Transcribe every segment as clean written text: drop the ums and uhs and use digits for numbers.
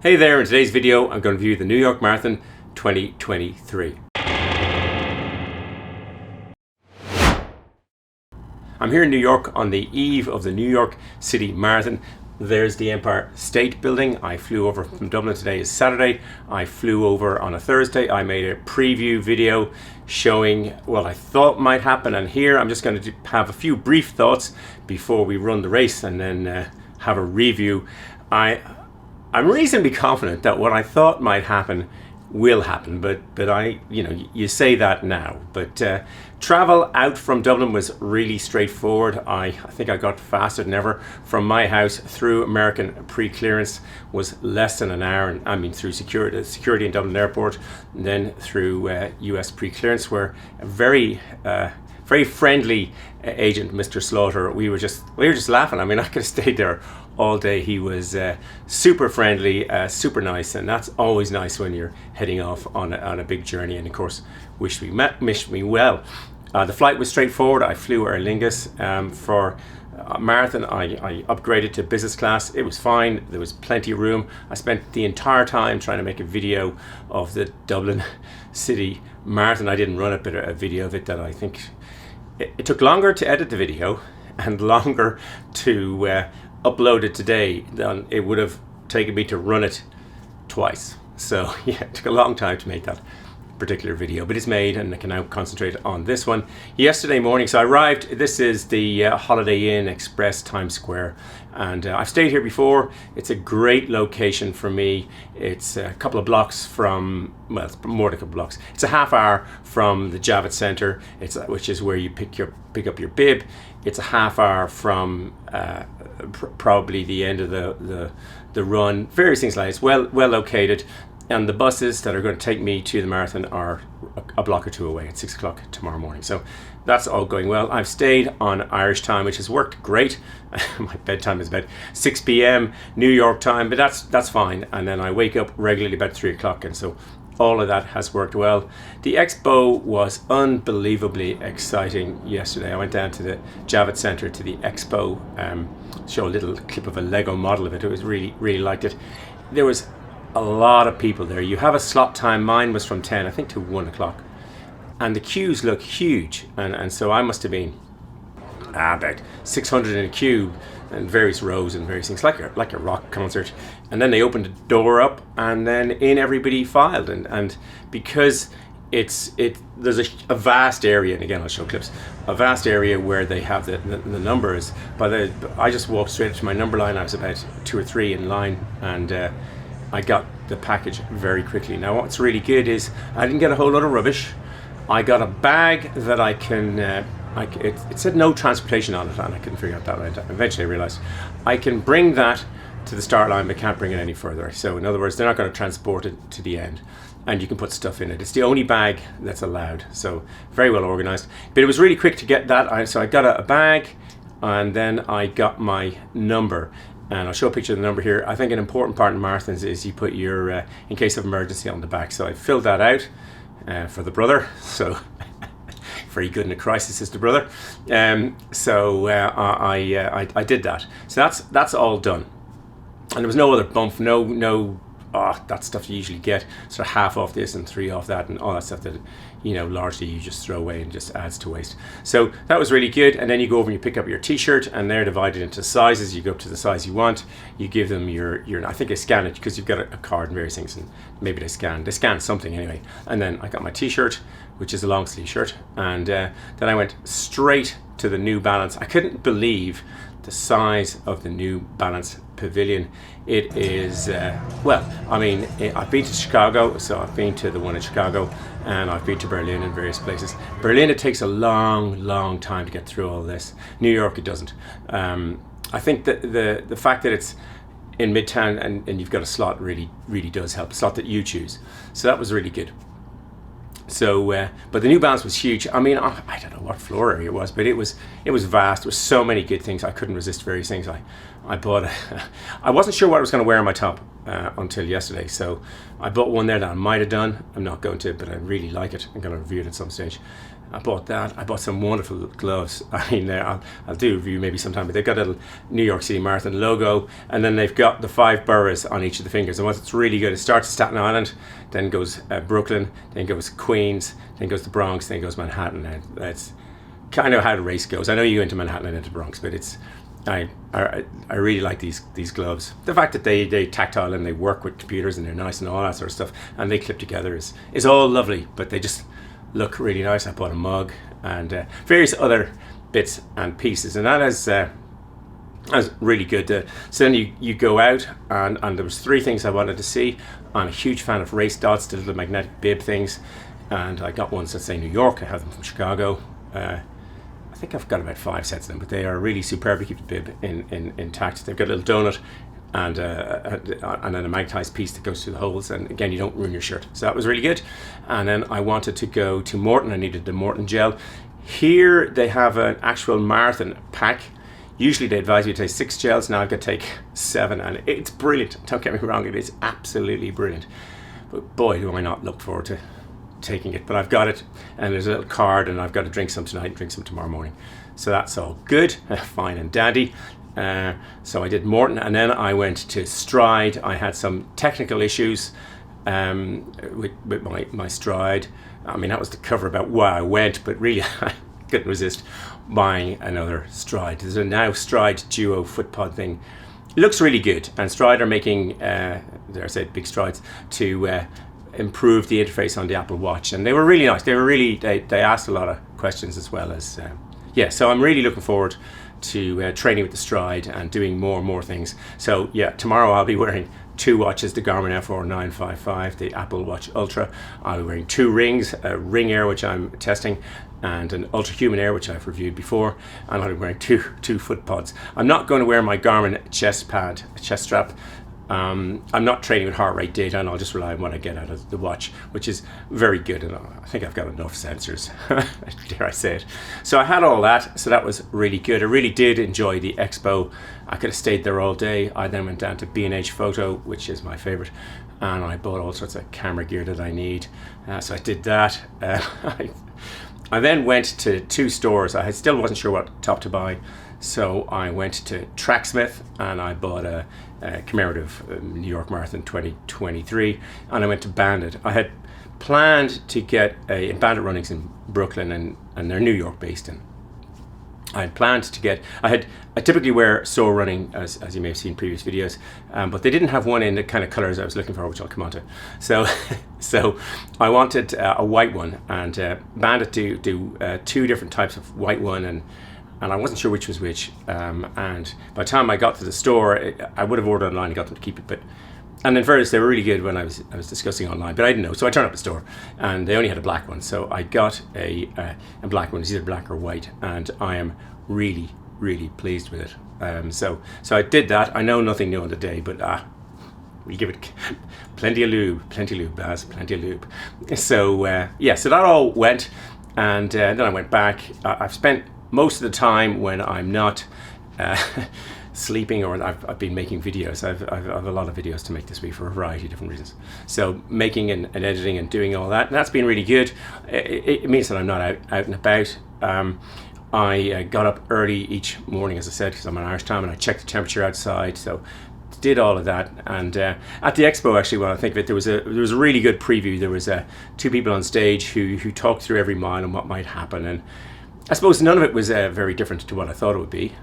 Hey there, in today's video I'm going to review the New York Marathon 2023. I'm here in New York on the eve of the New York City Marathon. There's the Empire State Building. I flew over from Dublin. Today is Saturday. I flew over on a Thursday. I made a preview video showing what I thought might happen, and here I'm just going to have a few brief thoughts before we run the race and then have a review. I'm reasonably confident that what I thought might happen will happen, but you say that now. But travel out from Dublin was really straightforward. I think I got faster than ever. From my house through American pre-clearance was less than an hour, and I mean through security in Dublin Airport, and then through US pre-clearance, where a very friendly agent, Mr. Slaughter. We were just laughing. I mean, I could have stayed there all day. He was super friendly, super nice, and that's always nice when you're heading off on a big journey. And of course, wished me well. The flight was straightforward. I flew Aer Lingus for a marathon. I upgraded to business class. It was fine. There was plenty of room. I spent the entire time trying to make a video of the Dublin City Marathon. I didn't run it, but a video of it that I think it took longer to edit the video and longer to upload it today than it would have taken me to run it twice. So yeah, it took a long time to make that particular video, but it's made and I can now concentrate on this one. Yesterday morning, so I arrived, this is the Holiday Inn Express Times Square, and I've stayed here before. It's a great location for me. It's a couple of blocks from, well, it's more than a couple of blocks. It's a half hour from the Javits Center, which is where you pick up your bib. It's a half hour from probably the end of the run. Various things like that. It's well located. And the buses that are going to take me to the marathon are a block or two away at 6 o'clock tomorrow morning. So that's all going well. I've stayed on Irish time, which has worked great. My bedtime is about 6 p.m. New York time, but that's fine. And then I wake up regularly about 3 o'clock, and so all of that has worked well. The expo was unbelievably exciting yesterday. I went down to the Javits Center to the expo, show a little clip of a Lego model of it. It was really liked it. There was a lot of people there. You have a slot time. Mine was from 10, I think, to 1 o'clock. And the queues look huge. And so I must have been about 600 in a queue and various rows and various things, like a rock concert. And then they opened the door up, and then in everybody filed. And because there's a vast area, and again I'll show clips, a vast area where they have the numbers. I just walked straight up to my number line. I was about 2 or 3 in line, and I got the package very quickly. Now what's really good is I didn't get a whole lot of rubbish. I got a bag that I can, it said no transportation on it, and I couldn't figure out that right. Eventually I realized I can bring that to the start line, but can't bring it any further. So in other words, they're not going to transport it to the end, and you can put stuff in it. It's the only bag that's allowed. So very well organized. But it was really quick to get that. So I got a bag, and then I got my number. And I'll show a picture of the number here. I think an important part in marathons is you put your in case of emergency on the back. So I filled that out for the brother. So very good in a crisis is the brother. So I did that. So that's all done. And there was no other bump, no that stuff you usually get, sort of half off this and 3 off that, and all that stuff that largely you just throw away and just adds to waste. So that was really good. And then you go over and you pick up your t-shirt, and they're divided into sizes. You go up to the size you want, you give them your I think they scan it because you've got a card and various things, and maybe they scan something anyway. And then I got my t-shirt, which is a long sleeve shirt, and then I went straight to the New Balance. I couldn't believe the size of the New Balance pavilion. It is I've been to Chicago, so I've been to the one in Chicago, and I've been to Berlin and various places. Berlin, it takes a long time to get through all this. New York, it doesn't. I think that the fact that it's in Midtown and you've got a slot really does help, a slot that you choose. So that was really good. So, but the New Balance was huge. I mean, I don't know what floor area it was, but it was vast. There were so many good things. I couldn't resist various things. I bought. I wasn't sure what I was going to wear on my top until yesterday. So I bought one there that I might have done. I'm not going to, but I really like it. I'm going to review it at some stage. I bought that. I bought some wonderful gloves. I mean, I'll do a review maybe sometime, but they've got a little New York City Marathon logo, and then they've got the 5 boroughs on each of the fingers. And what's really good, it starts at Staten Island, then goes Brooklyn, then goes Queens, then goes the Bronx, then goes Manhattan. And that's kind of how the race goes. I know you go into Manhattan and into Bronx, but I really like these gloves. The fact that they tactile and they work with computers and they're nice and all that sort of stuff, and they clip together is all lovely, but they just look really nice. I bought a mug and various other bits and pieces, and that is really good. So then you go out, and there was 3 things I wanted to see. I'm a huge fan of race dots, the little magnetic bib things, and I got ones that say New York. I have them from Chicago. I think I've got about 5 sets of them, but they are really superb to keep the bib intact. They've got a little donut and then a magnetized piece that goes through the holes, and again, you don't ruin your shirt. So that was really good. And then I wanted to go to Morton. I needed the Morton gel. Here they have an actual marathon pack. Usually they advise you to take 6 gels. Now I've got to take 7, and it's brilliant. Don't get me wrong, it is absolutely brilliant. But boy, do I not look forward to taking it. But I've got it, and there's a little card, and I've got to drink some tonight and drink some tomorrow morning. So that's all good, fine and dandy. So I did Morton, and then I went to Stride. I had some technical issues with my Stride. I mean, that was the cover about why I went, but really I couldn't resist buying another Stride. There's a now Stride Duo footpod thing. It looks really good, and Stride are making, dare I say, big strides to improve the interface on the Apple Watch, and they were really nice. They asked a lot of questions, as well as so I'm really looking forward to training with the Stride and doing more and more things. So yeah, tomorrow I'll be wearing 2 watches, the Garmin F4955, the Apple Watch Ultra. I'll be wearing 2 rings, a Ring Air, which I'm testing, and an Ultra Human Air, which I've reviewed before, and I'll be wearing two foot pods. I'm not going to wear my Garmin chest strap. I'm not training with heart rate data, and I'll just rely on what I get out of the watch, which is very good, and I think I've got enough sensors, dare I say it. So I had all that, so that was really good. I really did enjoy the expo. I could have stayed there all day. I then went down to B&H Photo, which is my favorite, and I bought all sorts of camera gear that I need. So I did that. I then went to 2 stores. I still wasn't sure what top to buy, so I went to Tracksmith and I bought a commemorative New York Marathon 2023, and I went to Bandit. I had planned to get Bandit Runnings in Brooklyn, and they're New York based, and I had planned to get, I typically wear Soul Running, as you may have seen in previous videos, but they didn't have one in the kind of colors I was looking for, which I'll come on to. So I wanted a white one, and Bandit do 2 different types of white one, and I wasn't sure which was which. And by the time I got to the store, I would have ordered online and got them to keep it. And in fairness, they were really good when I was discussing online, but I didn't know. So I turned up at the store, and they only had a black one. So I got a black one. It's either black or white, and I am really, really pleased with it. So I did that. I know nothing new on the day, but we give it plenty of lube, Baz, plenty of lube. So so that all went, and then I went back. I've spent most of the time when I'm not sleeping, or I've been making videos. I've a lot of videos to make this week for a variety of different reasons. So making and editing and doing all that, and that's been really good. It means that I'm not out and about. I got up early each morning, as I said, because I'm on Irish time, and I checked the temperature outside. So did all of that, and at the expo, actually, when I think of it, there was a really good preview. There was 2 people on stage who talked through every mile and what might happen, and I suppose none of it was very different to what I thought it would be.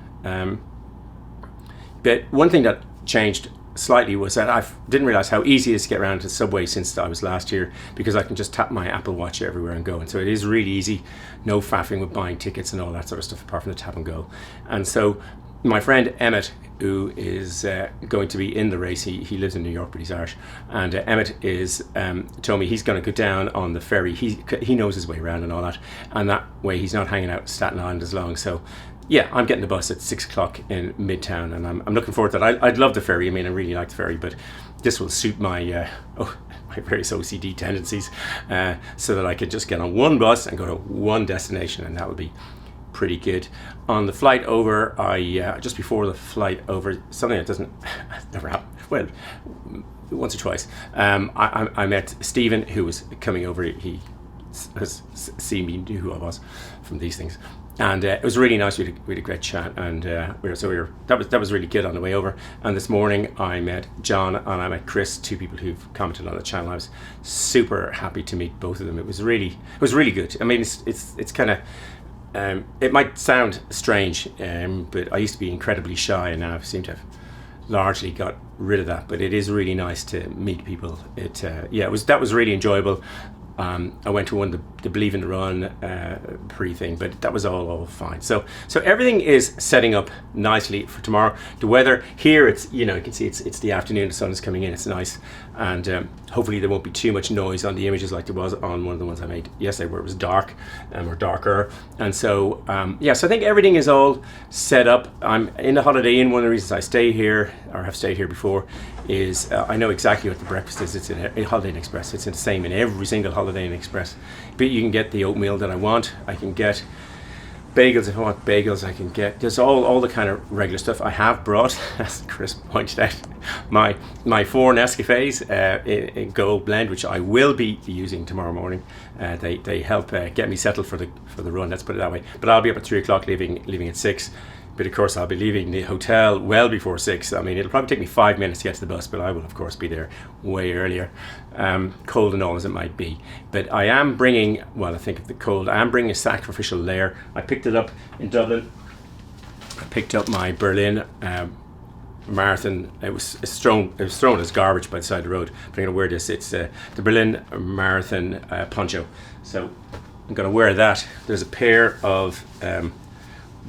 But one thing that changed slightly was that I didn't realize how easy it is to get around to Subway since I was last year, because I can just tap my Apple Watch everywhere and go. And so it is really easy, no faffing with buying tickets and all that sort of stuff, apart from the tap and go. And so my friend Emmett, who is going to be in the race, he lives in New York, but he's Irish, and Emmett told me he's going to go down on the ferry. He knows his way around and all that, and that way he's not hanging out in Staten Island as long. So yeah, I'm getting the bus at 6 o'clock in Midtown, and I'm looking forward to that. I'd love the ferry. I mean, I really like the ferry, but this will suit my various OCD tendencies, so that I could just get on one bus and go to one destination, and that would be pretty good. On the flight over, just before the flight over, something that doesn't never happen, well, once or twice, I met Stephen, who was coming over. He see me knew who I was from these things. And it was really nice. We had a great chat, and that was really good on the way over. And this morning I met John and I met Chris, two people who've commented on the channel. I was super happy to meet both of them. It was really good. I mean, it's kind of it might sound strange, but I used to be incredibly shy, and now I seem to have largely got rid of that. But it is really nice to meet people. That was really enjoyable. I went to one of the Believe in the Run pre-thing, but that was all fine. So everything is setting up nicely for tomorrow. The weather here, it's, you can see it's the afternoon, the sun is coming in, it's nice, and hopefully there won't be too much noise on the images like there was on one of the ones I made yesterday where it was dark or darker. And so so I think everything is all set up. I'm in the Holiday Inn. One of the reasons I stay here, or have stayed here before, is I know exactly what the breakfast is. It's in Holiday Inn Express. It's the same in every single Holiday Inn Express. But you can get the oatmeal that I want. I can get bagels if I want bagels. I can get, there's all the kind of regular stuff. I have brought, as Chris pointed out, my 4 Nescafes in gold blend, which I will be using tomorrow morning. They help get me settled for the run. Let's put it that way. But I'll be up at 3 o'clock, leaving at 6. But of course I'll be leaving the hotel well before 6. I mean, it'll probably take me 5 minutes to get to the bus, but I will of course be there way earlier, cold and all as it might be. But I am bringing, well, I think of the cold, I am bringing a sacrificial layer. I picked it up in Dublin. I picked up my Berlin marathon. It was thrown as garbage by the side of the road, but I'm going to wear this. It's the Berlin Marathon poncho. So I'm going to wear that. There's a pair of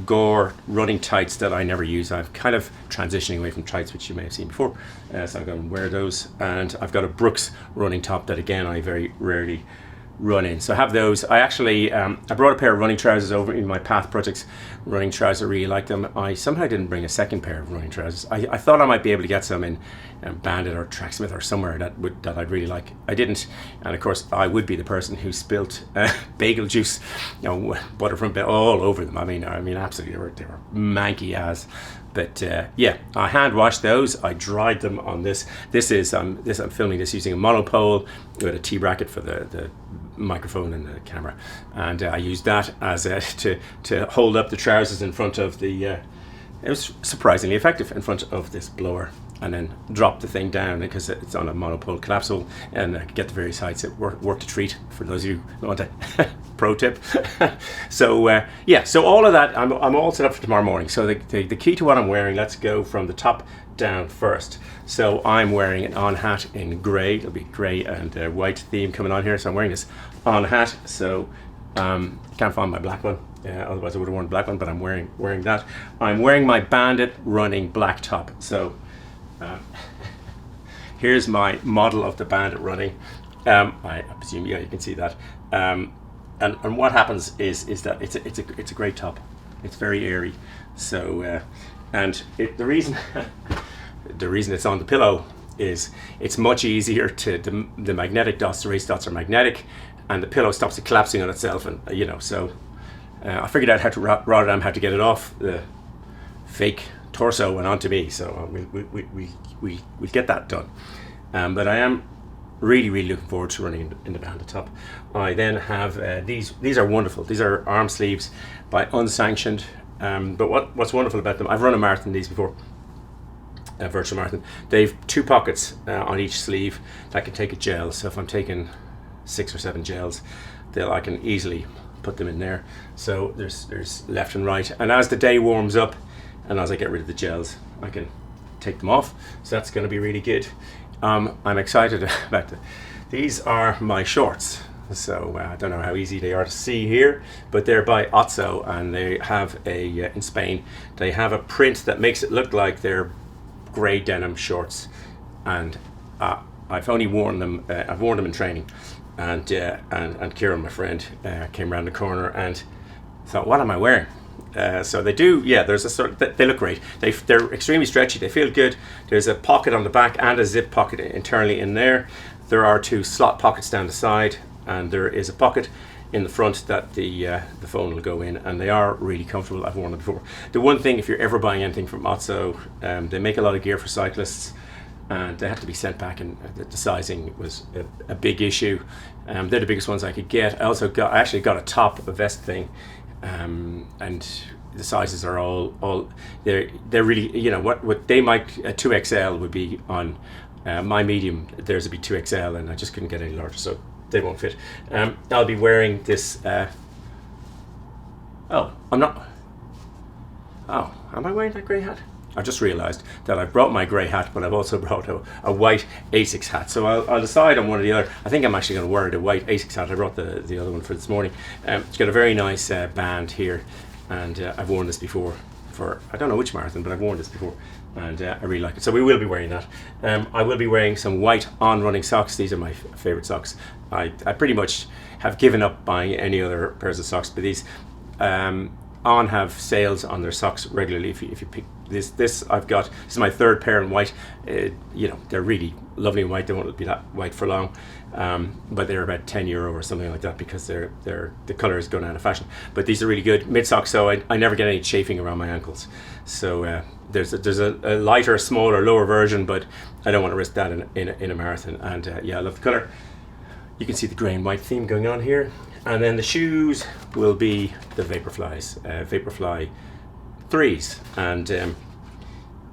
Gore running tights that I never use. I'm kind of transitioning away from tights, which you may have seen before, so I'm going to wear those. And I've got a Brooks running top that again I very rarely run in, so I have those. I actually I brought a pair of running trousers over in my Path Projects running trousers. I really like them. I somehow didn't bring a second pair of running trousers. I thought I might be able to get some in Bandit or Tracksmith or somewhere that I'd really like. I didn't, and of course I would be the person who spilt bagel juice, butterfront all over them. I mean absolutely they were manky as. But I hand washed those. I dried them on this. I'm filming this using a monopole with a T-bracket for the microphone and the camera, and I used that as to hold up the trousers in front of the. It was surprisingly effective in front of this blower, and then drop the thing down because it's on a monopole collapsible, and get the various heights. It worked a treat for those of you who want a pro tip. So all of that, I'm all set up for tomorrow morning. So the key to what I'm wearing, let's go from the top down first. So I'm wearing an on hat in grey. It'll be grey and white theme coming on here. So I'm wearing this on hat. So can't find my black one. Otherwise I would have worn a black one, but I'm wearing that. I'm wearing my Bandit running black top. So here's my model of the Bandit running. I presume you can see that. And what happens is that it's a great top. It's very airy. So the reason it's on the pillow is it's much easier to the magnetic dots, the race dots are magnetic, and the pillow stops it collapsing on itself, and so I figured out how to get it off the fake torso and onto me. So we'll get that done. But I am really looking forward to running in the Bandit top. I then have these are wonderful. These are arm sleeves by Unsanctioned. But what's wonderful about them, I've run a marathon these before, a virtual marathon. They've 2 pockets on each sleeve that can take a gel. So if I'm taking 6 or 7 gels, I can easily put them in there. So there's left and right, and as the day warms up and as I get rid of the gels, I can take them off. So that's going to be really good. I'm excited about these are my shorts. So I don't know how easy they are to see here, but they're by Otso, and they have in Spain, they have a print that makes it look like they're grey denim shorts, and I've only worn them. I've worn them in training, and Kieran, my friend, came around the corner and thought, "What am I wearing?" So they do. Yeah, there's a sort. They look great. They're extremely stretchy. They feel good. There's a pocket on the back and a zip pocket internally in there. There are 2 slot pockets down the side, and there is a pocket in the front that the phone will go in, and they are really comfortable. I've worn them before. The one thing, if you're ever buying anything from Otso, they make a lot of gear for cyclists. and they had to be sent back, and the sizing was a big issue. They're the biggest ones I could get. I actually got a top, a vest thing, and the sizes are all they're really, you know, what they might, a 2XL would be on my medium, theirs would be 2XL, and I just couldn't get any larger, so they won't fit. I'll be wearing this. Oh, I'm not. Oh, am I wearing that grey hat? I just realised that I've brought my grey hat, but I've also brought a white Asics hat. So I'll decide on one or the other. I think I'm actually going to wear the white Asics hat. I brought the other one for this morning. It's got a very nice band here, and I've worn this before for, I don't know which marathon, but I've worn this before, and I really like it. So we will be wearing that. I will be wearing some white on-running socks. These are my favourite socks. I pretty much have given up buying any other pairs of socks, but these On have sales on their socks regularly. If you pick this I've got, this is my third pair in white. You know, they're really lovely in white. They won't be that white for long, but they're about €10 or something like that, because the colour is going out of fashion. But these are really good mid socks, so I never get any chafing around my ankles. So there's a lighter, smaller, lower version, but I don't want to risk that in a marathon. And yeah, I love the colour. You can see the grey and white theme going on here. And then the shoes will be the Vaporflies, Vaporfly 3s. And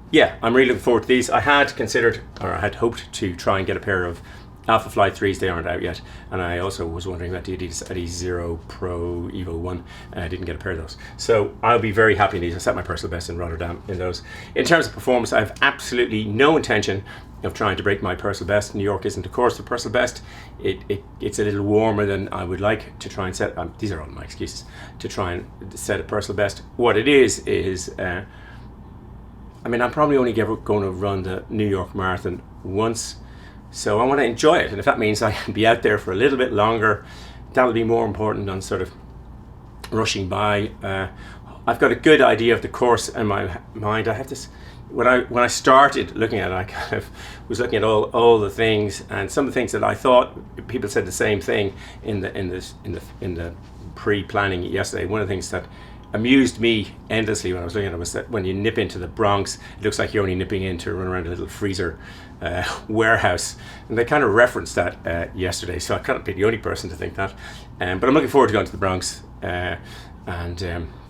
yeah, I'm really looking forward to these. I had considered, or I had hoped to try and get a pair of Alpha Fly 3s. They aren't out yet. And I also was wondering about the Adidas Adi Zero Pro Evo 1. I didn't get a pair of those. So I'll be very happy in these. I set my personal best in Rotterdam in those. In terms of performance, I have absolutely no intention of trying to break my personal best. New York isn't, of course, the personal best. It's a little warmer than I would like to try and set. These are all my excuses to try and set a personal best. What it is I mean, I'm probably only ever going to run the New York Marathon once, so I want to enjoy it. And if that means I can be out there for a little bit longer, that'll be more important than sort of rushing by. I've got a good idea of the course in my mind. I have this. When I started looking at it, I kind of was looking at all the things, and some of the things that I thought people said the same thing in the pre-planning yesterday. One of the things that amused me endlessly when I was looking at it was that when you nip into the Bronx, it looks like you're only nipping in to run around a little freezer warehouse, and they kind of referenced that yesterday. So I can't be the only person to think that, but I'm looking forward to going to the Bronx and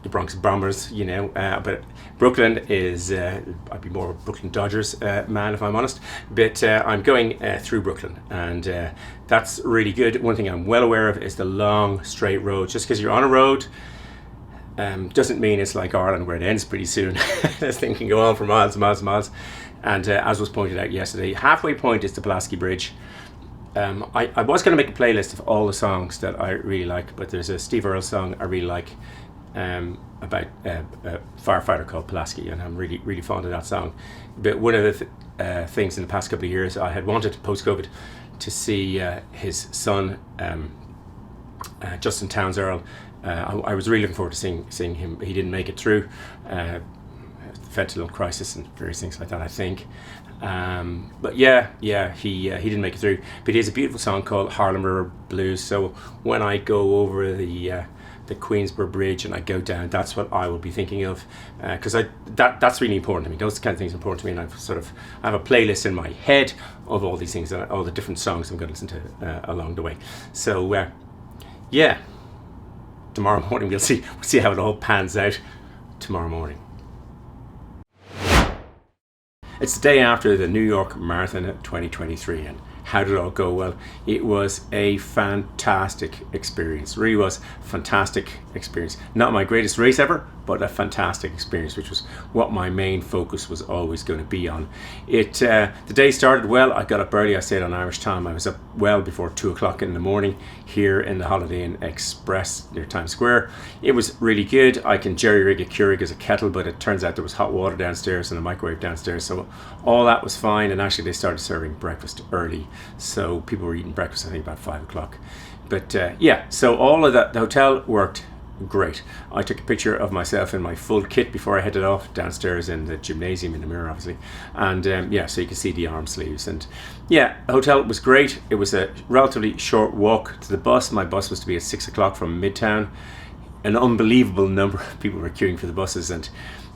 the Bronx Bombers, you know, but Brooklyn is, I'd be more of a Brooklyn Dodgers man if I'm honest, but I'm going through Brooklyn, and that's really good. One thing I'm well aware of is the long straight road. Just because you're on a road doesn't mean it's like Ireland where it ends pretty soon. This thing can go on for miles and miles and miles, and as was pointed out yesterday, halfway point is the Pulaski Bridge. I was going to make a playlist of all the songs that I really like, but there's a Steve Earle song I really like about a firefighter called Pulaski, and I'm really fond of that song. But one of the things in the past couple of years, I had wanted post-COVID to see his son, Justin Townes Earle. I was really looking forward to seeing him. He didn't make it through the fentanyl crisis and various things like that, I think. But yeah, he didn't make it through. But he has a beautiful song called Harlem River Blues. So when I go over the Queensborough Bridge and I go down, that's what I will be thinking of, because that's really important to me. Those kind of things are important to me, and I have a playlist in my head of all these things, all the different songs I'm going to listen to along the way. So yeah, tomorrow morning we'll see how it all pans out tomorrow morning. It's the day after the New York Marathon 2023, and how did it all go? Well, it was a fantastic experience. It really was a fantastic experience. Not my greatest race ever, but a fantastic experience, which was what my main focus was always going to be on. The day started well. I got up early. I stayed on Irish time. I was up well before 2 o'clock in the morning here in the Holiday Inn Express near Times Square. It was really good. I can jerry-rig a Keurig as a kettle, but it turns out there was hot water downstairs and a microwave downstairs, so all that was fine. And actually they started serving breakfast early, so people were eating breakfast I think about 5 o'clock. But yeah, so all of that, the hotel worked great. I took a picture of myself in my full kit before I headed off downstairs in the gymnasium, in the mirror obviously, and yeah, so you can see the arm sleeves. And yeah, the hotel was great. It was a relatively short walk to the bus. My bus was to be at 6 o'clock from Midtown. An unbelievable number of people were queuing for the buses, and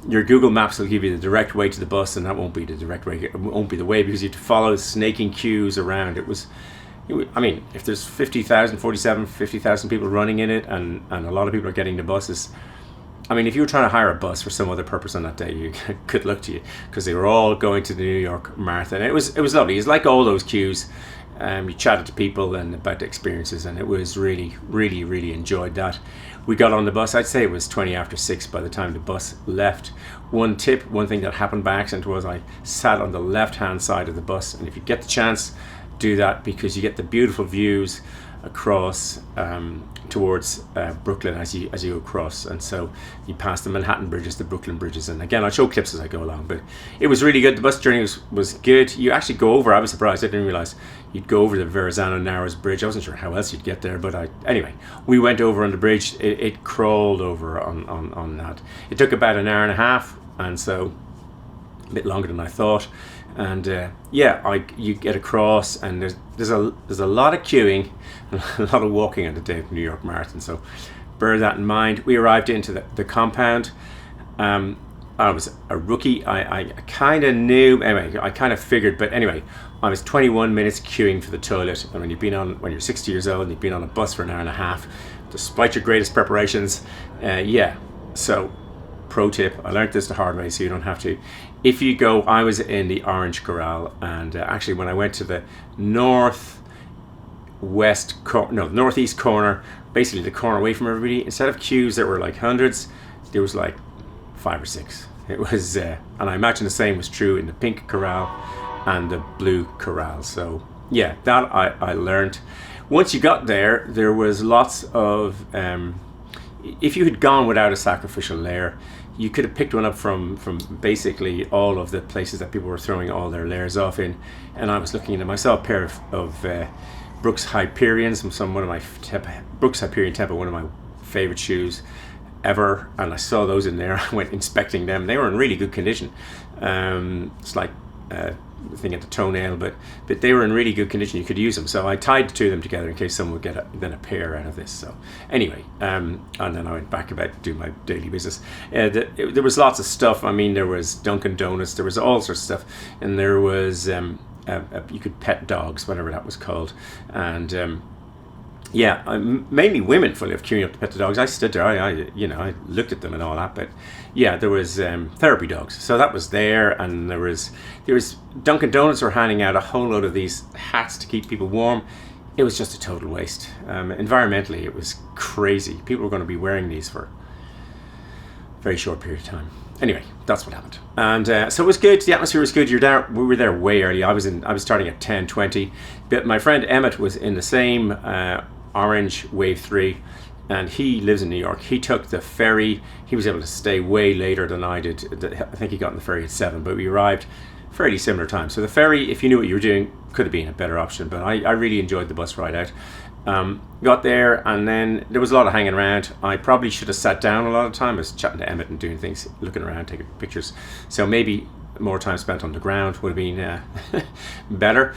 your Google Maps will give you the direct way to the bus, and that won't be the direct way. It won't be the way, because you have to follow snaking queues around. I mean, if there's 50,000 people running in it, and a lot of people are getting the buses. I mean, if you were trying to hire a bus for some other purpose on that day, good luck to you, because they were all going to the New York Marathon. It was lovely. It's like all those queues. You chatted to people and about the experiences, and it was really, really, really enjoyed that. We got on the bus, I'd say it was 20 after 6 by the time the bus left. One thing that happened by accident was I sat on the left-hand side of the bus, and if you get the chance, do that, because you get the beautiful views across towards Brooklyn as you go across, and so you pass the Manhattan bridges, the Brooklyn bridges, and again I'll show clips as I go along, but it was really good. The bus journey was good. You actually go over, I was surprised, I didn't realize you'd go over the Verrazano Narrows bridge. I wasn't sure how else you'd get there, but anyway, we went over on the bridge. It crawled over on that. It took about an hour and a half, and so a bit longer than I thought. And you get across, and there's a lot of queuing and a lot of walking on the day of the New York Marathon, so bear that in mind. We arrived into the compound. I was a rookie. I kind of knew, anyway, I kind of figured, but anyway, I was 21 minutes queuing for the toilet. And when you're 60 years old and you've been on a bus for an hour and a half, despite your greatest preparations, so pro tip, I learned this the hard way, so you don't have to. If you go, I was in the Orange Corral, and actually when I went to the northeast corner, basically the corner away from everybody, instead of queues that were like hundreds, there was like 5 or 6. It was, and I imagine the same was true in the Pink Corral and the Blue Corral. So yeah, that I learned. Once you got there, there was lots of, if you had gone without a sacrificial layer, you could have picked one up from basically all of the places that people were throwing all their layers off in. And I was looking at them. I saw a pair of Brooks Hyperions, Brooks Hyperion Tempo, one of my favorite shoes ever, and I saw those in there. I went inspecting them. They were in really good condition. It's like the thing at the toenail, but they were in really good condition. You could use them, so I tied the two of them together in case someone would get a pair out of this. So anyway, and then I went back about doing my daily business. There was lots of stuff. I mean, there was Dunkin' Donuts, there was all sorts of stuff, and there was you could pet dogs, whatever that was called, and mainly women fully of queuing up to pet the dogs. I stood there, I looked at them and all that, but yeah, there was therapy dogs, so that was there, and there was Dunkin' Donuts were handing out a whole load of these hats to keep people warm. It was just a total waste. Environmentally, it was crazy. People were going to be wearing these for a very short period of time. Anyway, that's what happened, and so it was good. The atmosphere was good. We were there way early. I was starting at 10:20, but my friend Emmett was in the same Orange Wave 3, and he lives in New York. He took the ferry. He was able to stay way later than I did. I think he got on the ferry at 7, but we arrived fairly similar time. So the ferry, if you knew what you were doing, could have been a better option, but I really enjoyed the bus ride out. Got there, and then there was a lot of hanging around. I probably should have sat down a lot of time. I was chatting to Emmett and doing things, looking around, taking pictures. So maybe more time spent on the ground would have been better.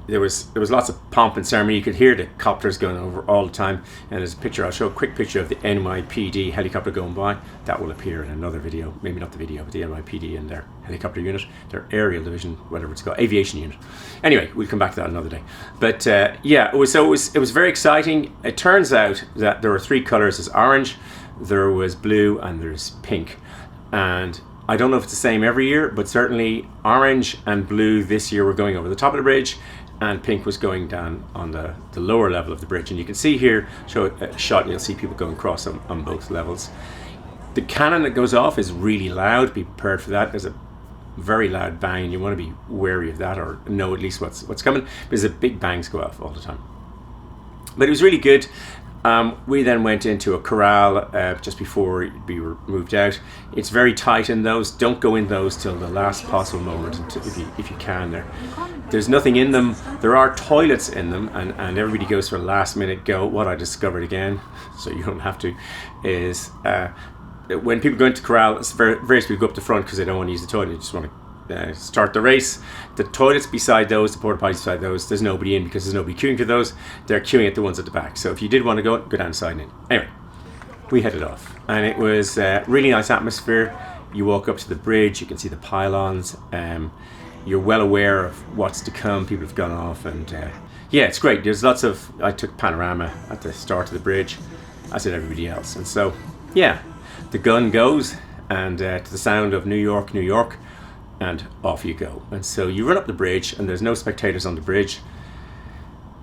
There was lots of pomp and ceremony. You could hear the copters going over all the time, and there's a picture. I'll show a quick picture of the NYPD helicopter going by. That will appear in another video, maybe not the video, but the NYPD and their helicopter unit, their aerial division, whatever it's called, aviation unit. Anyway, we'll come back to that another day. But it was very exciting. It turns out that there were 3 colors: there's orange, there was blue, and there's pink. And I don't know if it's the same every year, but certainly orange and blue this year were going over the top of the bridge, and pink was going down on the lower level of the bridge. And you can see here, show a shot, and you'll see people going across on both levels. The cannon that goes off is really loud. Be prepared for that. There's a very loud bang, and you want to be wary of that, or know at least what's coming, because the big bangs go off all the time. But it was really good. We then went into a corral just before we were moved out. It's very tight in those. Don't go in those till the last possible moment, if you can. There's nothing in them. There are toilets in them, and everybody goes for a last minute go. What I discovered again, so you don't have to, is when people go into corral, various people go up the front because they don't want to use the toilet. They just want to start the race. The toilets beside those, the porta potties beside those, there's nobody in because there's nobody queuing for those. They're queuing at the ones at the back. So if you did want to go down the side and in. Anyway, we headed off, and it was really nice atmosphere. you walk up to the bridge, you can see the pylons. You're well aware of what's to come. People have gone off, and yeah, it's great. There's lots of. I took panorama at the start of the bridge, as did everybody else, and so yeah, the gun goes, and to the sound of New York, New York, and off you go. And so you run up the bridge, and there's no spectators on the bridge.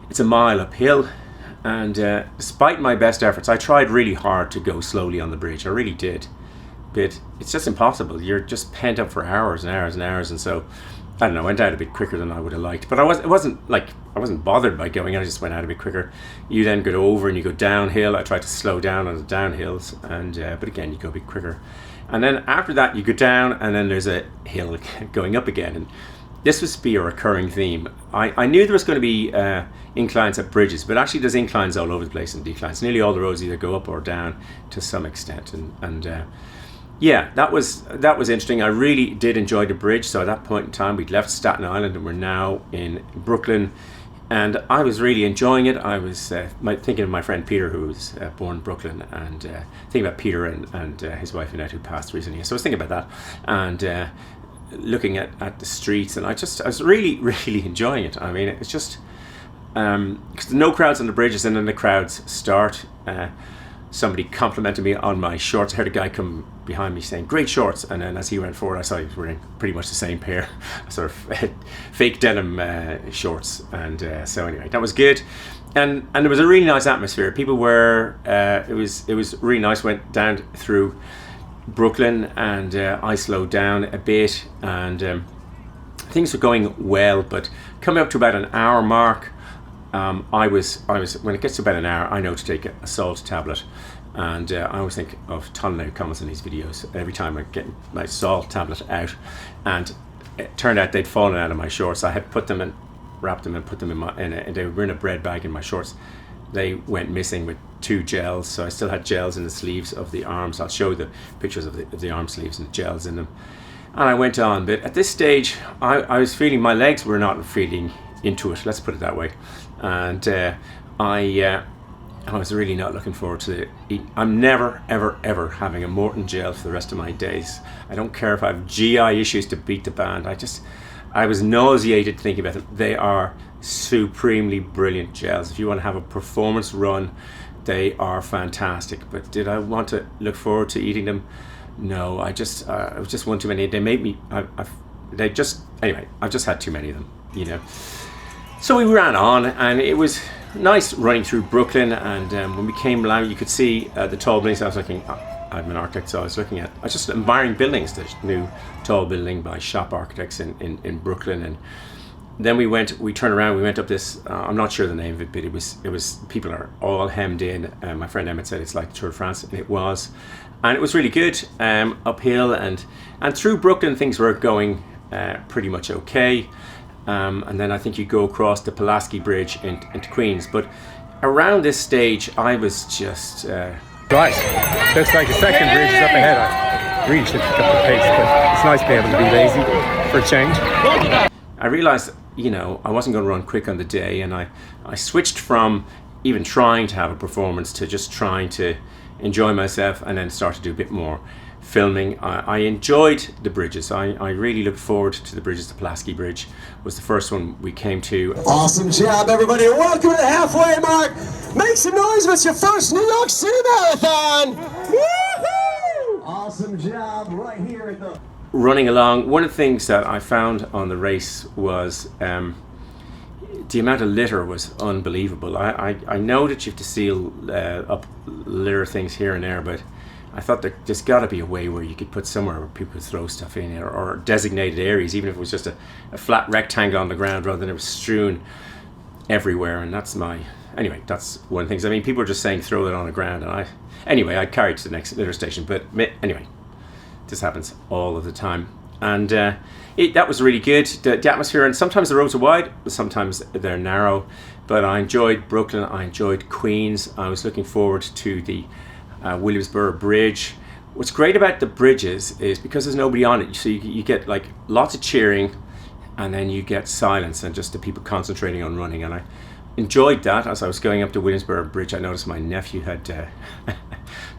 It's a mile uphill, and despite my best efforts, I tried really hard to go slowly on the bridge. I really did, but it's just impossible. You're just pent up for hours and hours and hours, and so I don't know. I went out a bit quicker than I would have liked, but I wasn't bothered by going. I just went out a bit quicker. You then go over and you go downhill. I tried to slow down on the downhills, and but again, you go a bit quicker. And then after that, you go down, and then there's a hill going up again. And this was to be a recurring theme. I knew there was going to be inclines at bridges, but actually there's inclines all over the place and declines. Nearly all the roads either go up or down to some extent, and yeah, that was interesting. I really did enjoy the bridge. So at that point in time, we'd left Staten Island and we're now in Brooklyn, and I was really enjoying it. I was thinking of my friend Peter, who was born in Brooklyn, and thinking about Peter and his wife Annette, who passed recently. So I was thinking about that, and looking at the streets, and I was really enjoying it. I mean, it's just because no crowds on the bridges, and then the crowds start. Somebody complimented me on my shorts. I heard a guy come behind me saying, "Great shorts," and then as he went forward, I saw he was wearing pretty much the same pair, sort of fake denim shorts, and so anyway, that was good, and there was a really nice atmosphere. People were it was really nice. Went down through Brooklyn, and I slowed down a bit, and things were going well, but coming up to about an hour mark, I was when it gets to about an hour, I know to take a salt tablet, and I always think of Tonley comments in these videos every time I get my salt tablet out, and it turned out they'd fallen out of my shorts. I had put them and wrapped them and put them and they were in a bread bag in my shorts. They went missing with 2 gels, so I still had gels in the sleeves of the arms. I'll show the pictures of the arm sleeves and gels in them. And I went on, but at this stage, I was feeling my legs were not feeling into it. Let's put it that way. And I was really not looking forward to it. I'm never, ever having a Morton gel for the rest of my days. I don't care if I have GI issues to beat the band. I was nauseated thinking about them. They are supremely brilliant gels. If you want to have a performance run, they are fantastic. But did I want to look forward to eating them? No, it was just one too many. They made me, anyway, I've just had too many of them, you know. So we ran on, and it was nice running through Brooklyn, and when we came along, you could see the tall buildings. I'm an architect, so I was just admiring buildings, the new tall building by Shop Architects in Brooklyn. And then we turned around, we went up this, I'm not sure the name of it, but it was people are all hemmed in. My friend Emmett said it's like the Tour de France, and it was. And it was really good, uphill, and through Brooklyn things were going pretty much okay. And then I think you go across the Pulaski Bridge into Queens. But around this stage, I was just... Right, looks like the second bridge is up ahead. I really should pick up the pace, but it's nice to be able to be lazy for a change. I realised, you know, I wasn't going to run quick on the day, and I switched from even trying to have a performance to just trying to enjoy myself, and then start to do a bit more filming. I enjoyed the bridges. I really looked forward to the bridges. The Pulaski Bridge was the first one we came to. Awesome job, everybody. Welcome to the halfway mark. Make some noise with your first New York City Marathon. Woo-hoo! Awesome job right here at the... Running along, one of the things that I found on the race was the amount of litter was unbelievable. I know that you have to seal up litter things here and there, but I thought there's got to be a way where you could put somewhere where people could throw stuff in, or designated areas, even if it was just a flat rectangle on the ground rather than it was strewn everywhere. And that's anyway, that's one of the things. I mean, people are just saying throw it on the ground, and I carried to the next litter station. But anyway, this happens all of the time. And that was really good, the atmosphere. And sometimes the roads are wide, sometimes they're narrow. But I enjoyed Brooklyn, I enjoyed Queens. I was looking forward to the Williamsburg Bridge. What's great about the bridges is because there's nobody on it, so you get like lots of cheering, and then you get silence and just the people concentrating on running. And I enjoyed that. As I was going up to Williamsburg Bridge, I noticed my nephew had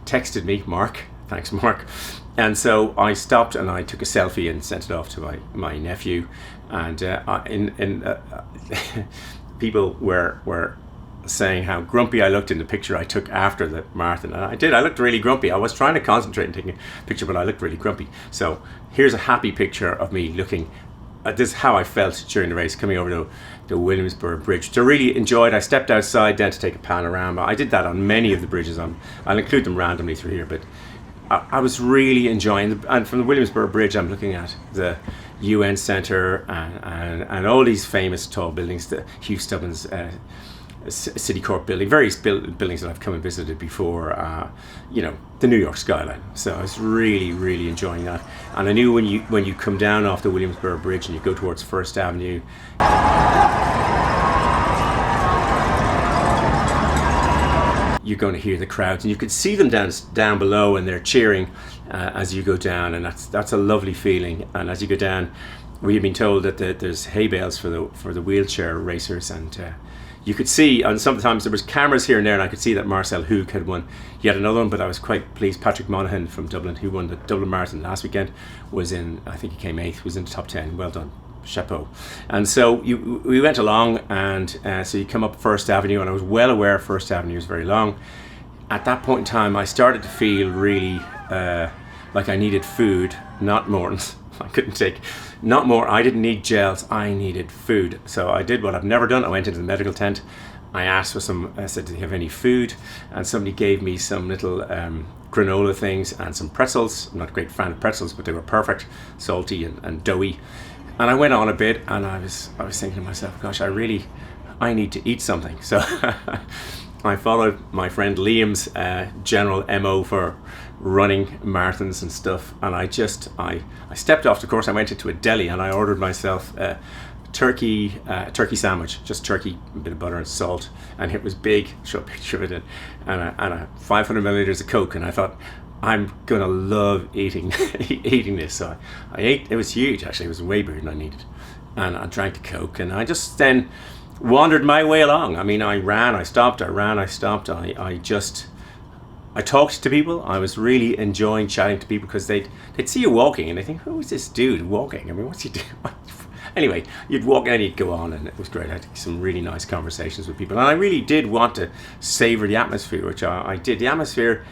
texted me, Mark, Thanks, Mark. And so I stopped and I took a selfie and sent it off to my nephew. And people were saying how grumpy I looked in the picture I took after the marathon. And I did. I looked really grumpy. I was trying to concentrate on taking a picture, but I looked really grumpy. So here's a happy picture of me looking. This is how I felt during the race, coming over the Williamsburg Bridge, which I really enjoyed. I stepped outside then to take a panorama. I did that on many of the bridges. I'll include them randomly through here, but I was really enjoying and from the Williamsburg Bridge I'm looking at the UN Centre and all these famous tall buildings, the Hugh Stubbins City Corp building, various buildings that I've come and visited before, the New York skyline. So I was really enjoying that. And I knew when you come down off the Williamsburg Bridge and you go towards First Avenue, you're going to hear the crowds, and you could see them down below, and they're cheering as you go down, and that's a lovely feeling. And as you go down, we have been told that there's hay bales for the wheelchair racers, and you could see, and sometimes there was cameras here and there, and I could see that Marcel Hoog had won yet another one. But I was quite pleased. Patrick Monaghan from Dublin, who won the Dublin Marathon last weekend, I think he came 8th, was in the top 10. Well done. Chapeau. And so we went along, and so you come up First Avenue, and I was well aware First Avenue is very long. At that point in time, I started to feel really like I needed food, not more. I couldn't take not more. I didn't need gels. I needed food. So I did what I've never done. I went into the medical tent. I asked for some. I said, "Do you have any food?" And somebody gave me some little granola things and some pretzels. I'm not a great fan of pretzels, but they were perfect, salty and doughy. And I went on a bit, and I was thinking to myself, gosh, I need to eat something. So I followed my friend Liam's general MO for running marathons and stuff. And I stepped off the course. I went into a deli and I ordered myself a turkey sandwich, just turkey, a bit of butter and salt. And it was big, show a picture of it, and a 500 milliliters of Coke. And I thought, I'm gonna love eating this. So I ate. It was huge, actually. It was way bigger than I needed, and I drank the Coke, and I just then wandered my way along. I mean, I ran, I stopped, I ran, I stopped. I talked to people. I was really enjoying chatting to people, because they'd see you walking and they think, who is this dude walking? I mean, what's he doing? Anyway, you'd walk and you'd go on, and it was great. I had some really nice conversations with people, and I really did want to savor the atmosphere, which I did. The atmosphere.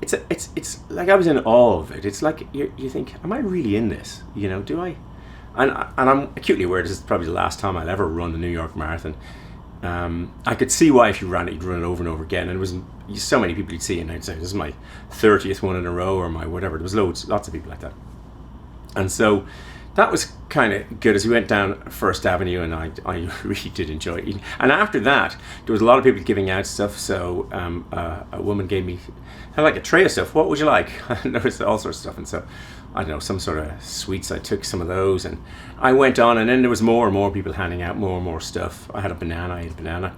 It's like I was in awe of it. It's like you think, am I really in this? Do I? And I'm acutely aware this is probably the last time I'll ever run the New York Marathon. I could see why if you ran it, you'd run it over and over again. And it was so many people you'd see, and I'd say, this is my 30th one in a row, or my whatever. There was lots of people like that. And so that was kind of good as we went down First Avenue, and I really did enjoy eating. And after that, there was a lot of people giving out stuff. So a woman gave me like a tray of stuff. What would you like? And there was all sorts of stuff. And so, I don't know, some sort of sweets. I took some of those, and I went on, and then there was more and more people handing out more and more stuff. I had a banana. I ate a banana.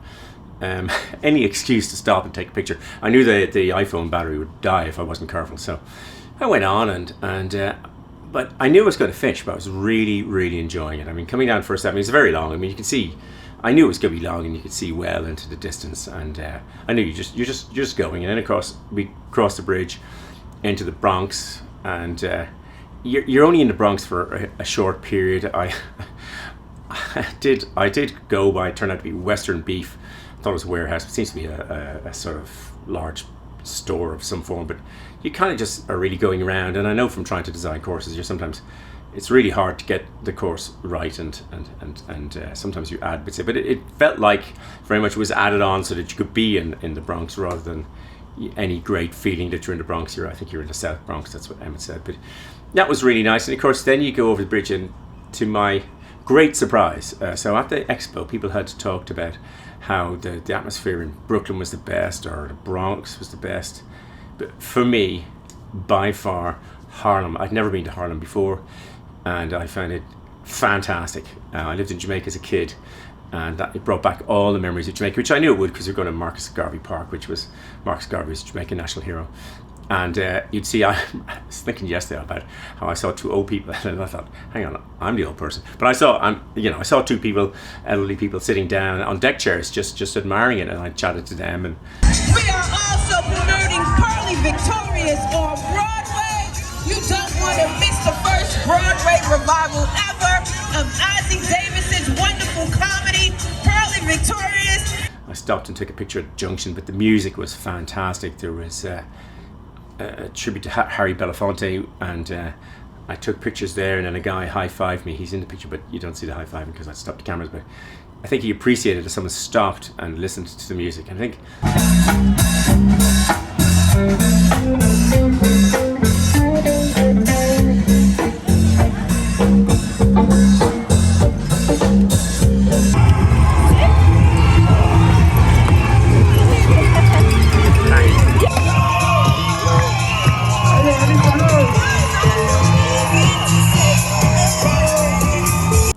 Any excuse to stop and take a picture. I knew the iPhone battery would die if I wasn't careful. So I went on, but I knew I was going to finish, but I was really enjoying it. I mean, coming down First Avenue, it's very long. I mean, you can see, I knew it was going to be long, and you could see well into the distance. And I knew you're just going. And then we crossed the bridge into the Bronx, and you're only in the Bronx for a short period. I did go by, it turned out to be Western Beef. I thought it was a warehouse. It seems to be a sort of large store of some form, but you kind of just are really going around. And I know from trying to design courses, it's really hard to get the course right, and sometimes you add bits, but it felt like very much was added on so that you could be in the Bronx rather than any great feeling that you're in the Bronx. I think you're in the South Bronx, that's what Emmett said. But that was really nice. And of course then you go over the bridge, and to my great surprise, so at the expo people had talked about how the atmosphere in Brooklyn was the best, or the Bronx was the best. But for me, by far, Harlem. I'd never been to Harlem before, and I found it fantastic. I lived in Jamaica as a kid, and it brought back all the memories of Jamaica, which I knew it would, because you're going to Marcus Garvey Park, which was Marcus Garvey's Jamaican national hero. And you'd see, I was thinking yesterday about how I saw two old people, and I thought, hang on, I'm the old person. But I saw two people, elderly people, sitting down on deck chairs, just admiring it, and I chatted to them. And we are also promoting Carly Victorious on Broadway. You don't want to miss the first Broadway revival ever of Ossie Davis's wonderful comedy, Pearl and Victorious. I stopped and took a picture at the junction, but the music was fantastic. There was a tribute to Harry Belafonte, and I took pictures there, and then a guy high-fived me. He's in the picture, but you don't see the high-fiving because I stopped the cameras, but I think he appreciated that someone stopped and listened to the music. And I think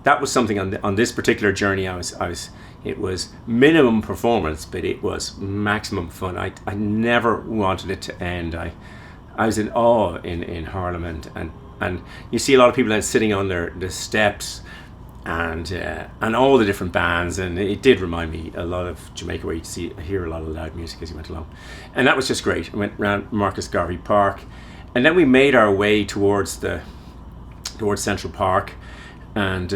that was something on this particular journey. It was minimum performance, but it was maximum fun. I never wanted it to end. I was in awe in Harlem, and you see a lot of people then sitting on the steps, and all the different bands, and it did remind me a lot of Jamaica, where you hear a lot of loud music as you went along, and that was just great. I went around Marcus Garvey Park, and then we made our way towards Central Park. And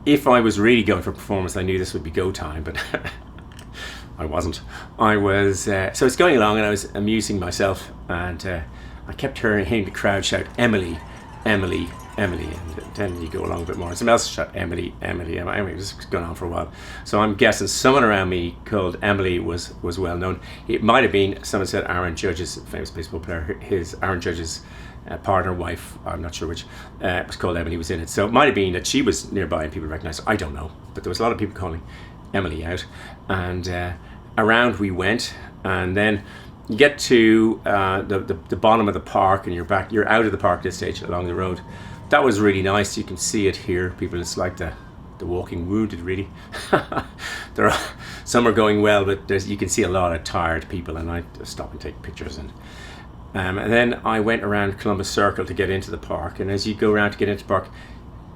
if I was really going for performance, I knew this would be go time, but I wasn't. I was so I was going along, and I was amusing myself, and I kept hearing the crowd shout, "Emily, Emily, Emily," and then you go along a bit more, and someone else shout, "Emily, Emily, Emily." Anyway, it was going on for a while. So I'm guessing someone around me called Emily was well known. It might have been, someone said Aaron Judge's, famous baseball player, Aaron Judge's partner, wife, I'm not sure which, was called Emily, was in it. So it might have been that she was nearby and people recognized her. I don't know, but there was a lot of people calling Emily out, and around we went, and then you get to the bottom of the park, and you're out of the park at this stage along the road. That was really nice. You can see it here, people. It's like the walking wounded, really. Some are going well, but you can see a lot of tired people, and I stop and take pictures. And then I went around Columbus Circle to get into the park, and as you go around to get into the park,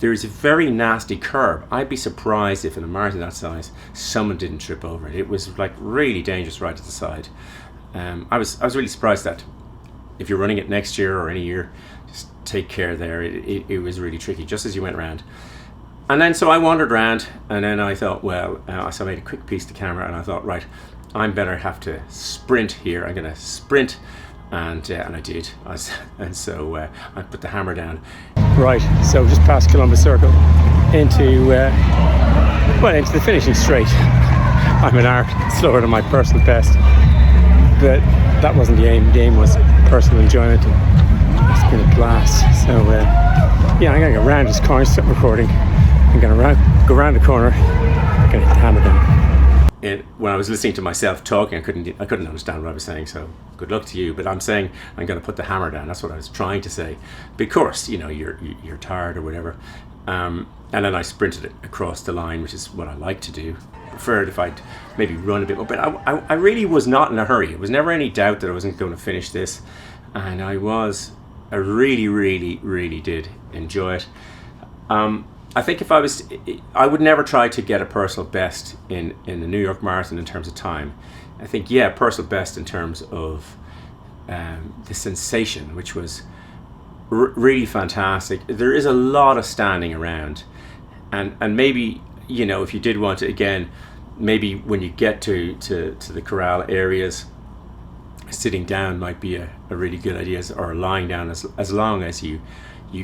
there's a very nasty curb. I'd be surprised if in a marathon that size someone didn't trip over it. It was like really dangerous right at the side. I was really surprised that if you're running it next year or any year, just take care there. It was really tricky just as you went around. And then so I wandered around, and then I thought, well, so I made a quick piece to camera, and I thought, right, I'm better have to sprint here. I'm gonna sprint. And I did, and so I put the hammer down. Right, so just past Columbus Circle into the finishing straight. I'm an hour slower than my personal best, but that wasn't the aim. The aim was personal enjoyment, and it's been a blast. So yeah, I'm gonna go around this corner, stop recording. I'm gonna go around the corner. I'm gonna hit the hammer down. When I was listening to myself talking, I couldn't understand what I was saying, so good luck to you. But I'm saying I'm going to put the hammer down. That's what I was trying to say. But of course, you're tired or whatever. And then I sprinted it across the line, which is what I like to do. Preferred if I'd maybe run a bit more. But I really was not in a hurry. It was never any doubt that I wasn't going to finish this. And I really, really, really did enjoy it. I think if I would never try to get a personal best in the New York Marathon in terms of time. I think, yeah, personal best in terms of the sensation, which was really fantastic. There is a lot of standing around, and maybe, if you did want to, again, maybe when you get to the corral areas, sitting down might be a really good idea, or lying down as long as you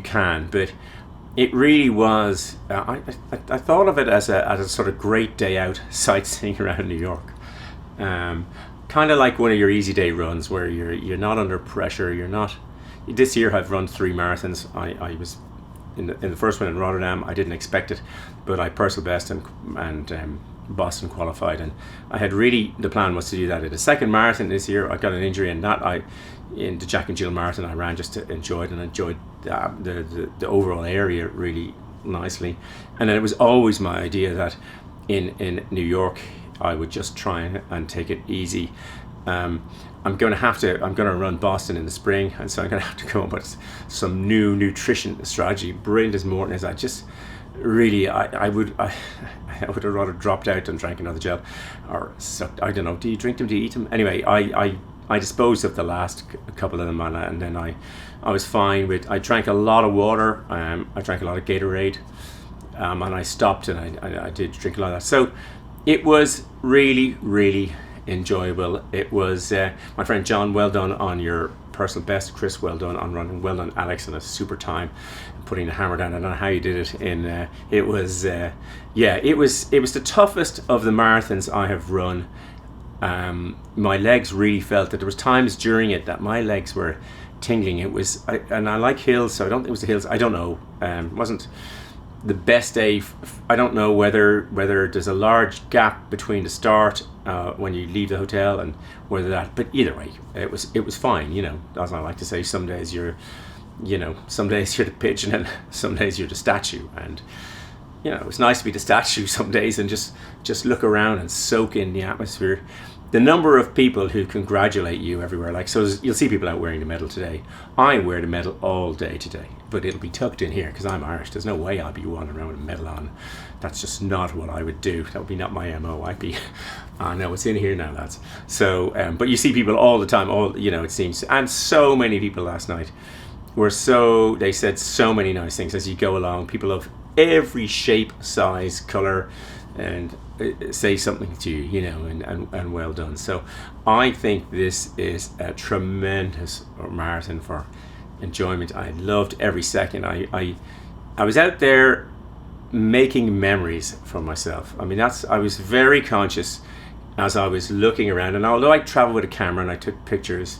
can. But it really was, I thought of it as a sort of great day out sightseeing around New York. Kind of like one of your easy day runs where you're not under pressure. This year I've run 3 marathons. I was in the first one in Rotterdam. I didn't expect it, but I personal best and Boston qualified, and I had the plan was to do that at a second marathon this year. I got an injury, and in the Jack and Jill Marathon I ran just to enjoy the overall area really nicely. And then it was always my idea that in New York I would just try and take it easy. I'm going to run Boston in the spring, and so I'm going to have to come up with some new nutrition strategy. Brilliant as Morton is, I just really, I would have rather dropped out and drank another gel, or sucked. I don't know. Do you drink them? Do you eat them? Anyway, I I disposed of the last couple of them, and then I was fine with. I drank a lot of water. I drank a lot of Gatorade, and I stopped, and I did drink a lot of that. So it was really, really enjoyable. It was my friend John, well done on your personal best. Chris, well done on running. Well done, Alex, on a super time, putting the hammer down. I don't know how you did it. It was the toughest of the marathons I have run. My legs really felt that. There was times during it that my legs were tingling. And I like hills, so it was the hills. I don't know. It wasn't the best day. I don't know whether there's a large gap between the start when you leave the hotel and whether that. But either way, it was fine. You know, as I like to say, some days you're the pigeon, and some days you're the statue. And you know, it's nice to be the statue some days and just look around and soak in the atmosphere. The number of people who congratulate you everywhere, like, so you'll see people out wearing the medal today. I wear the medal all day today, but it'll be tucked in here because I'm Irish. There's no way I'll be wandering around with a medal on. That's just not what I would do. That would be not my MO. I'd be, I know it's in here now, lads. So, but you see people all the time, it seems, and so many people last night they said so many nice things as you go along. People of every shape, size, color, and say something to you, and well done. So I think this is a tremendous marathon for enjoyment. I loved every second. I was out there making memories for myself. I mean, I was very conscious as I was looking around, and although I traveled with a camera and I took pictures,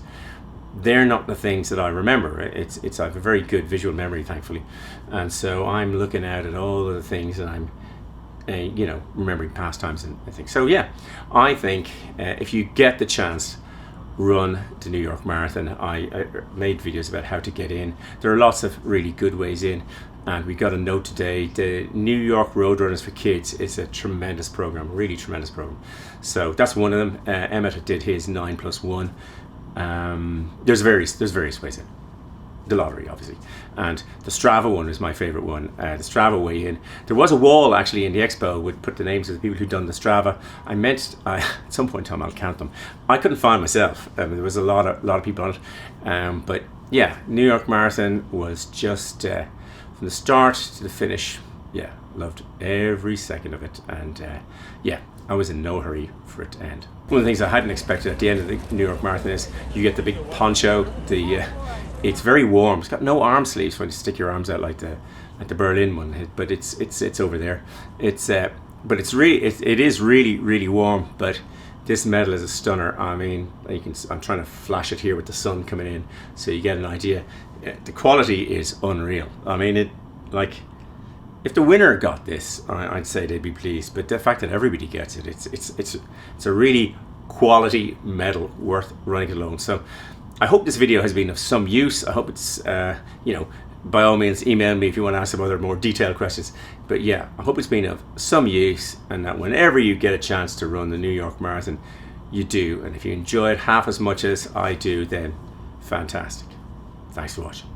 they're not the things that I remember. I have a very good visual memory, thankfully, and so I'm looking out at all of the things, and I'm remembering past times and things. So yeah, I think if you get the chance, run the New York Marathon. I made videos about how to get in. There are lots of really good ways in, and we got a note today. The New York Road Runners for Kids is a tremendous program, really tremendous program. So that's one of them. Emmett did his 9+1. There's various ways in. The lottery, obviously, and the Strava one is my favorite one. The Strava way in. There was a wall actually in the expo would put the names of the people who'd done the Strava. at some point in time I'll count them. I couldn't find myself. There was a lot of people on it, but yeah, New York Marathon was just from the start to the finish. Yeah, loved every second of it, and I was in no hurry for it to end. One of the things I hadn't expected at the end of the New York Marathon is you get the big poncho. It's very warm. It's got no arm sleeves when you stick your arms out like the Berlin one, but it's over there. But it is really, really warm. But this medal is a stunner. I mean, I'm trying to flash it here with the sun coming in, so you get an idea. The quality is unreal. I mean, if the winner got this, I'd say they'd be pleased. But the fact that everybody gets it, it's a really quality medal worth running alone. So I hope this video has been of some use. I hope it's, by all means, email me if you want to ask some other more detailed questions. But yeah, I hope it's been of some use, and that whenever you get a chance to run the New York Marathon, you do. And if you enjoy it half as much as I do, then fantastic. Thanks for watching.